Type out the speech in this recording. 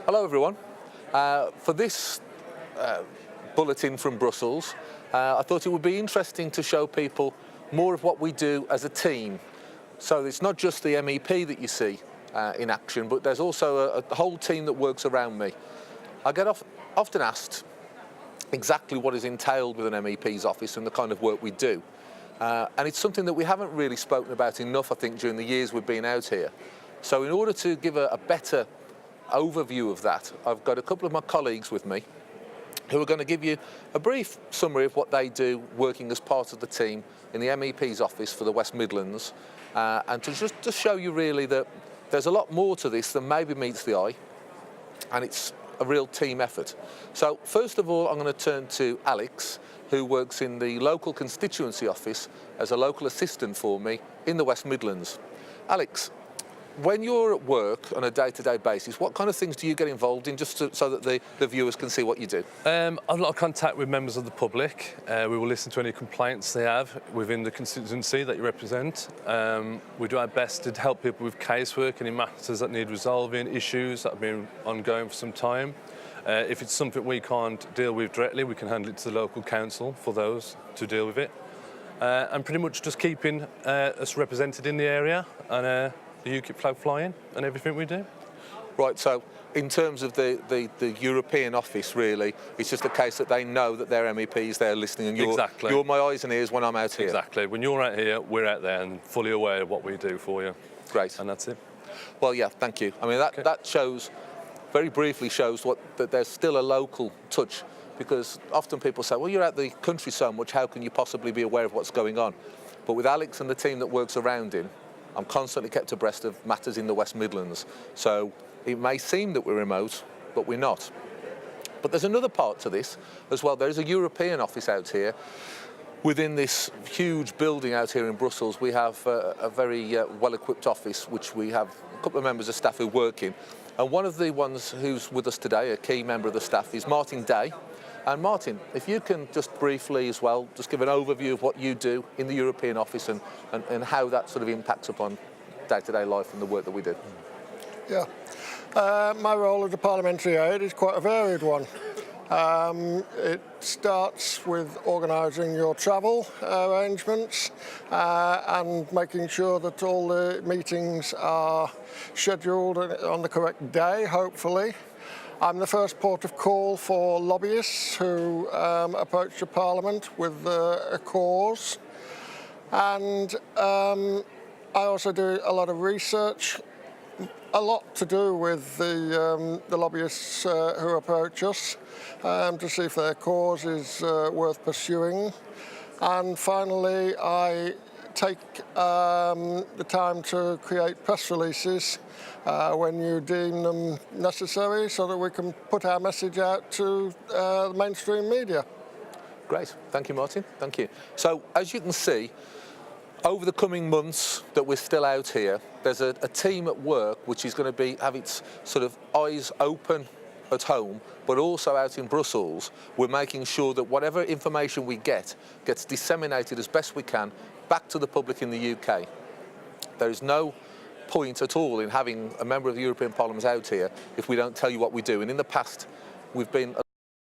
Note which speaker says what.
Speaker 1: Hello everyone. For this bulletin from Brussels, I thought it would be interesting to show people more of what we do as a team. So it's not just the MEP that you see in action, but there's also a whole team that works around me. I get often asked exactly what is entailed with an MEP's office and the kind of work we do. And it's something that we haven't really spoken about enough, I think, during the years we've been out here. So in order to give a better overview of that, I've got a couple of my colleagues with me who are going to give you a brief summary of what they do working as part of the team in the MEP's office for the West Midlands, and to just show you really that there's a lot more to this than maybe meets the eye, and it's a real team effort. So first of all, I'm going to turn to Alex, who works in the local constituency office as a local assistant for me in the West Midlands. Alex, when you're at work on a day-to-day basis, what kind of things do you get involved in, just so that the viewers can see what you do?
Speaker 2: I've a lot of contact with members of the public. We will listen to any complaints they have within the constituency that you represent. We do our best to help people with casework, any matters that need resolving, issues that have been ongoing for some time. If it's something we can't deal with directly, we can handle it to the local council for those to deal with it. And pretty much just keeping us represented in the area, and the UKIP flag flying and everything we do.
Speaker 1: Right, so in terms of the European office, really, it's just a case that they know that their MEPs there listening, and you're my eyes and ears when I'm out here.
Speaker 2: Exactly. When you're out here, we're out there and fully aware of what we do for you.
Speaker 1: Great.
Speaker 2: And that's it.
Speaker 1: Well, yeah, thank you. I mean, that shows, very briefly shows that there's still a local touch, because often people say, well, you're out the country so much, how can you possibly be aware of what's going on? But with Alex and the team that works around him, I'm constantly kept abreast of matters in the West Midlands. So it may seem that we're remote, but we're not. But there's another part to this as well. There's a European office out here. Within this huge building out here in Brussels, we have a very well-equipped office, which we have a couple of members of staff who work in. And one of the ones who's with us today, a key member of the staff, is Martin Day. And Martin, if you can just briefly as well, just give an overview of what you do in the European office and how that sort of impacts upon day-to-day life and the work that we do.
Speaker 3: Yeah, my role as a parliamentary aide is quite a varied one. It starts with organising your travel arrangements and making sure that all the meetings are scheduled on the correct day, hopefully. I'm the first port of call for lobbyists who approach the Parliament with a cause, and I also do a lot of research, a lot to do with the lobbyists who approach us to see if their cause is worth pursuing. And finally, I take the time to create press releases when you deem them necessary, so that we can put our message out to the mainstream media.
Speaker 1: Great, thank you, Martin, thank you. So as you can see, over the coming months that we're still out here, there's a team at work which is going to have its sort of eyes open at home, but also out in Brussels. We're making sure that whatever information we get gets disseminated as best we can back to the public in the UK. There is no point at all in having a member of the European Parliament out here if we don't tell you what we do. And in the past, we've been